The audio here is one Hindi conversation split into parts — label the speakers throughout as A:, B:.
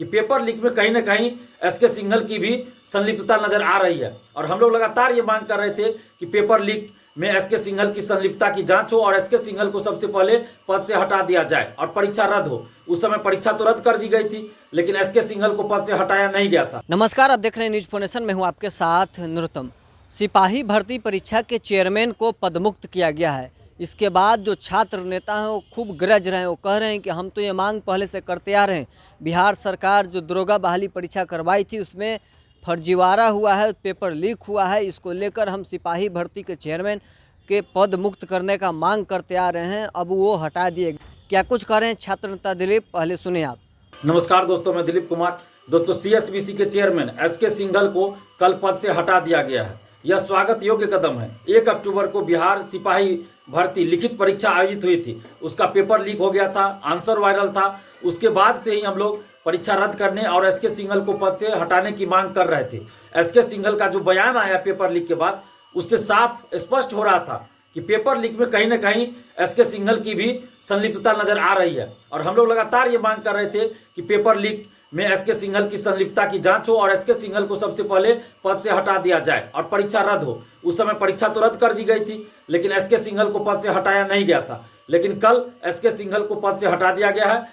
A: कि पेपर लीक में कहीं ना कहीं एसके सिंघल की भी संलिप्तता नजर आ रही है। और हम लोग लगातार ये मांग कर रहे थे कि पेपर लीक में एसके सिंघल की संलिप्तता की जांच हो और एसके सिंघल को सबसे पहले पद से हटा दिया जाए और परीक्षा रद्द हो। उस समय परीक्षा तो रद्द कर दी गई थी, लेकिन एसके सिंघल को पद से हटाया नहीं गया था।
B: नमस्कार, आप देख रहे हैं न्यूज फोनेशन में हूं आपके साथ नरोत्तम। सिपाही भर्ती परीक्षा के चेयरमैन को पदमुक्त किया गया है। इसके बाद जो छात्र नेता हैं वो खूब गरज रहे हैं। वो कह रहे हैं कि हम तो ये मांग पहले से करते आ रहे हैं। बिहार सरकार जो दरोगा बहाली परीक्षा करवाई थी उसमें फर्जीवाड़ा हुआ है, पेपर लीक हुआ है। इसको लेकर हम सिपाही भर्ती के चेयरमैन के पद मुक्त करने का मांग करते आ रहे हैं। अब वो हटा दिए। क्या कुछ कह रहे हैं छात्र नेता दिलीप, पहले सुने आप।
A: नमस्कार दोस्तों, मैं दिलीप कुमार। दोस्तों, सीएसबीसी के चेयरमैन एसके सिंघल को कल पद से हटा दिया गया है। यह स्वागत योग्य कदम है। 1 अक्टूबर को बिहार सिपाही भर्ती लिखित परीक्षा आयोजित हुई थी। उसका पेपर लीक हो गया था, आंसर वायरल था। उसके बाद से ही हम लोग परीक्षा रद्द करने और एसके सिंघल को पद से हटाने की मांग कर रहे थे। एसके सिंघल का जो बयान आया पेपर लीक के बाद, उससे साफ स्पष्ट हो रहा था कि पेपर लीक में कहीं ना कहीं एसके सिंघल की भी संलिप्तता नजर आ रही है। और हम लोग लगातार ये मांग कर रहे थे कि पेपर लीक में एसके सिंघल की संलिप्तता की जांच हो और एसके सिंघल को सबसे पहले पद से हटा दिया जाए और परीक्षा रद्द हो। उस समय परीक्षा तो रद्द कर दी गई थी, लेकिन एसके सिंघल को पद से हटाया नहीं गया था। लेकिन कल एसके सिंघल को पद से हटा दिया गया है।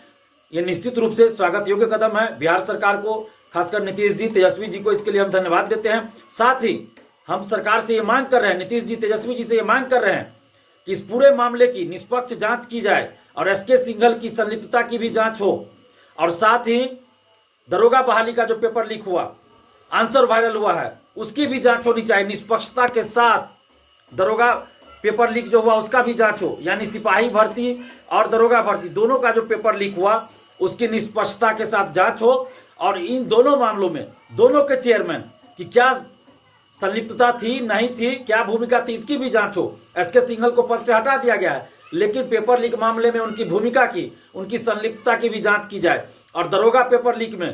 A: ये निश्चित रूप से स्वागत योग्य कदम है। बिहार सरकार को, खासकर नीतीश जी, तेजस्वी जी को इसके लिए हम धन्यवाद देते हैं। साथ ही हम सरकार से ये मांग कर रहे हैं, नीतीश जी, तेजस्वी जी से ये मांग कर रहे हैं कि इस पूरे मामले की निष्पक्ष जांच की जाए और एसके सिंघल की संलिप्तता की भी जांच हो। और साथ ही दरोगा बहाली का जो पेपर लीक हुआ, आंसर वायरल हुआ है, उसकी भी जांच होनी चाहिए निष्पक्षता के साथ। दरोगा पेपर लीक जो हुआ उसका भी जांच हो, यानी सिपाही भर्ती और दरोगा भर्ती दोनों का जो पेपर लीक हुआ उसकी निष्पक्षता के साथ जांच हो। और इन दोनों मामलों में दोनों के चेयरमैन की क्या संलिप्तता थी, नहीं थी, क्या भूमिका थी, इसकी भी जांच हो। एसके सिंघल को पद से हटा दिया गया है, लेकिन पेपर लीक मामले में उनकी भूमिका की, उनकी संलिप्तता की भी जांच की जाए। और दरोगा पेपर लीक में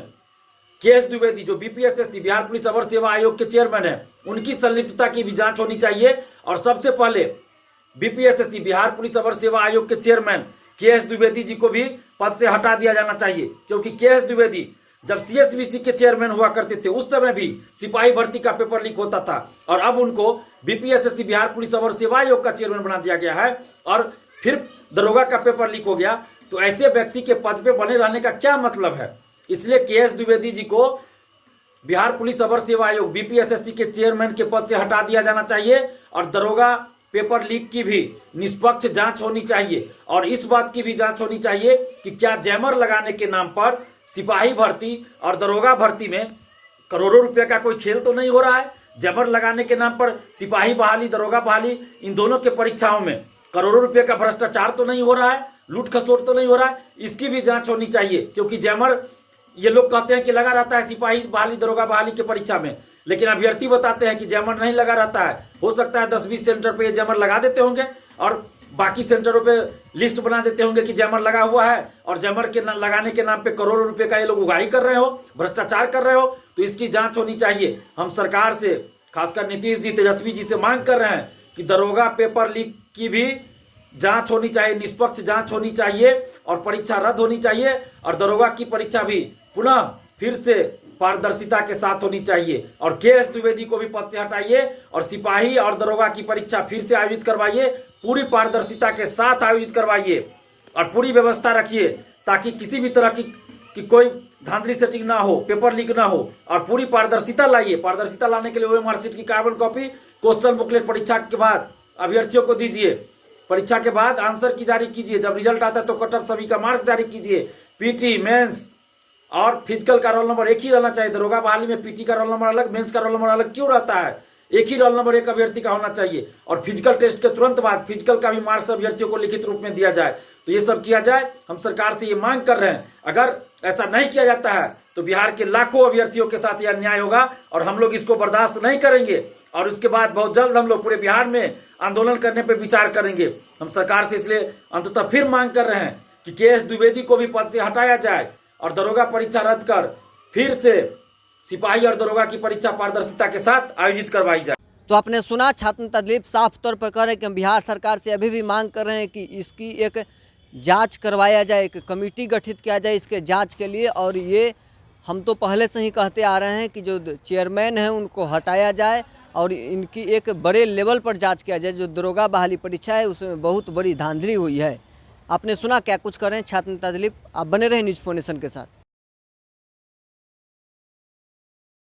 A: केएस द्विवेदी जो बीपीएसएससी बिहार पुलिस अवर सेवा आयोग के चेयरमैन है, उनकी संलिप्तता की भी जांच होनी चाहिए। और सबसे पहले बीपीएसएससी बिहार पुलिस अवर सेवा आयोग के चेयरमैन केएस द्विवेदी जी को भी पद से हटा दिया जाना चाहिए, क्योंकि केएस द्विवेदी जब सीएसबीसी के चेयरमैन हुआ करते थे उस समय भी सिपाही भर्ती का पेपर लीक होता था। और अब उनको बीपीएसएससी बिहार पुलिस अवर सेवा आयोग का चेयरमैन बना दिया गया है और फिर दरोगा का पेपर लीक हो गया। तो ऐसे व्यक्ति के पद पे बने रहने का क्या मतलब है? इसलिए केएस द्विवेदी जी को बिहार पुलिस अवर सेवा आयोग बीपीएसएससी के चेयरमैन के पद से हटा दिया जाना चाहिए। और दरोगा पेपर लीक की भी निष्पक्ष जांच होनी चाहिए। और इस बात की भी जांच होनी चाहिए कि क्या जैमर लगाने के नाम पर सिपाही भर्ती और दरोगा भर्ती में करोड़ों रुपए का कोई खेल तो नहीं हो रहा है? जैमर लगाने के नाम पर सिपाही बहाली, दरोगा बहाली, इन दोनों के परीक्षाओं में करोड़ों रुपए का भ्रष्टाचार तो नहीं हो रहा है, लूट खसोट तो नहीं हो रहा है? इसकी भी जांच होनी चाहिए, क्योंकि जैमर ये लोग कहते हैं कि लगा रहता है सिपाही बहाली, दरोगा बहाली के परीक्षा में, लेकिन अभ्यर्थी बताते हैं कि जैमर नहीं लगा रहता है। हो सकता है 10-20 सेंटर पे ये जैमर लगा देते होंगे और बाकी सेंटरों पे लिस्ट बना देते होंगे कि जैमर लगा हुआ है, और जैमर के लगाने के नाम पे करोड़ों रुपए का ये लोग उगाही कर रहे हो, भ्रष्टाचार कर रहे हो। तो इसकी जांच होनी चाहिए। हम सरकार से, खासकर नीतीश जी, तेजस्वी जी से मांग कर रहे हैं कि दरोगा पेपर लीक की भी जांच होनी चाहिए, निष्पक्ष जांच होनी चाहिए और परीक्षा रद्द होनी चाहिए। और दरोगा की परीक्षा भी पुनः फिर से पारदर्शिता के साथ होनी चाहिए। और केएस द्विवेदी को भी पद से हटाइए और सिपाही और दरोगा की परीक्षा फिर से आयोजित करवाइए, पूरी पारदर्शिता के साथ आयोजित करवाइए और पूरी व्यवस्था रखिए, ताकि किसी भी तरह की कोई धांधली सेटिंग ना हो, पेपर लीक ना हो। और पूरी पारदर्शिता लाइए। पारदर्शिता लाने के लिए ओएमआर शीट की कार्बन कॉपी, क्वेश्चन बुकलेट परीक्षा के बाद अभ्यर्थियों को दीजिए। परीक्षा के बाद आंसर की जारी कीजिए। जब रिजल्ट आता है तो कट ऑफ सभी का मार्क्स जारी कीजिए। पीटी, मेंस और फिजिकल का रोल नंबर एक ही रहना चाहिए। दरोगा बहाली में पीटी का रोल नंबर अलग, मेंस का रोल नंबर अलग क्यों रहता है? एक ही रोल नंबर एक अभ्यर्थी का होना चाहिए। और फिजिकल टेस्ट के तुरंत बाद फिजिकल का भी मार्क्स अभ्यर्थियों को लिखित रूप में दिया जाए। तो ये सब किया जाए। हम सरकार से ये मांग कर रहे हैं। अगर ऐसा नहीं किया जाता है तो बिहार के लाखों अभ्यर्थियों के साथ यह अन्याय होगा और हम लोग इसको बर्दाश्त नहीं करेंगे। और उसके बाद बहुत जल्द हम लोग पूरे बिहार में आंदोलन करने पर विचार करेंगे। हम सरकार से इसलिए अंततः फिर मांग कर रहे हैं कि केएस द्विवेदी को भी पद से हटाया जाए और दरोगा परीक्षा रद्द कर फिर से सिपाही और दरोगा की परीक्षा पारदर्शिता के साथ आयोजित करवाई जाए।
B: तो आपने सुना, छात्र नेता दिलीप साफ तौर पर कह रहे हैं कि हम बिहार सरकार से अभी भी मांग कर रहे हैं कि इसकी एक जांच करवाया जाए, एक कमेटी गठित किया जाए इसके जांच के लिए। और ये हम तो पहले से ही कहते आ रहे हैं कि जो चेयरमैन हैं उनको हटाया जाए और इनकी एक बड़े लेवल पर जांच किया जाए। जो दरोगा बहाली परीक्षा है उसमें बहुत बड़ी धांधली हुई है। आपने सुना क्या कुछ करें छात्र नेता दिलीप। आप बने रहे न्यूज़ 4 नेशन के साथ।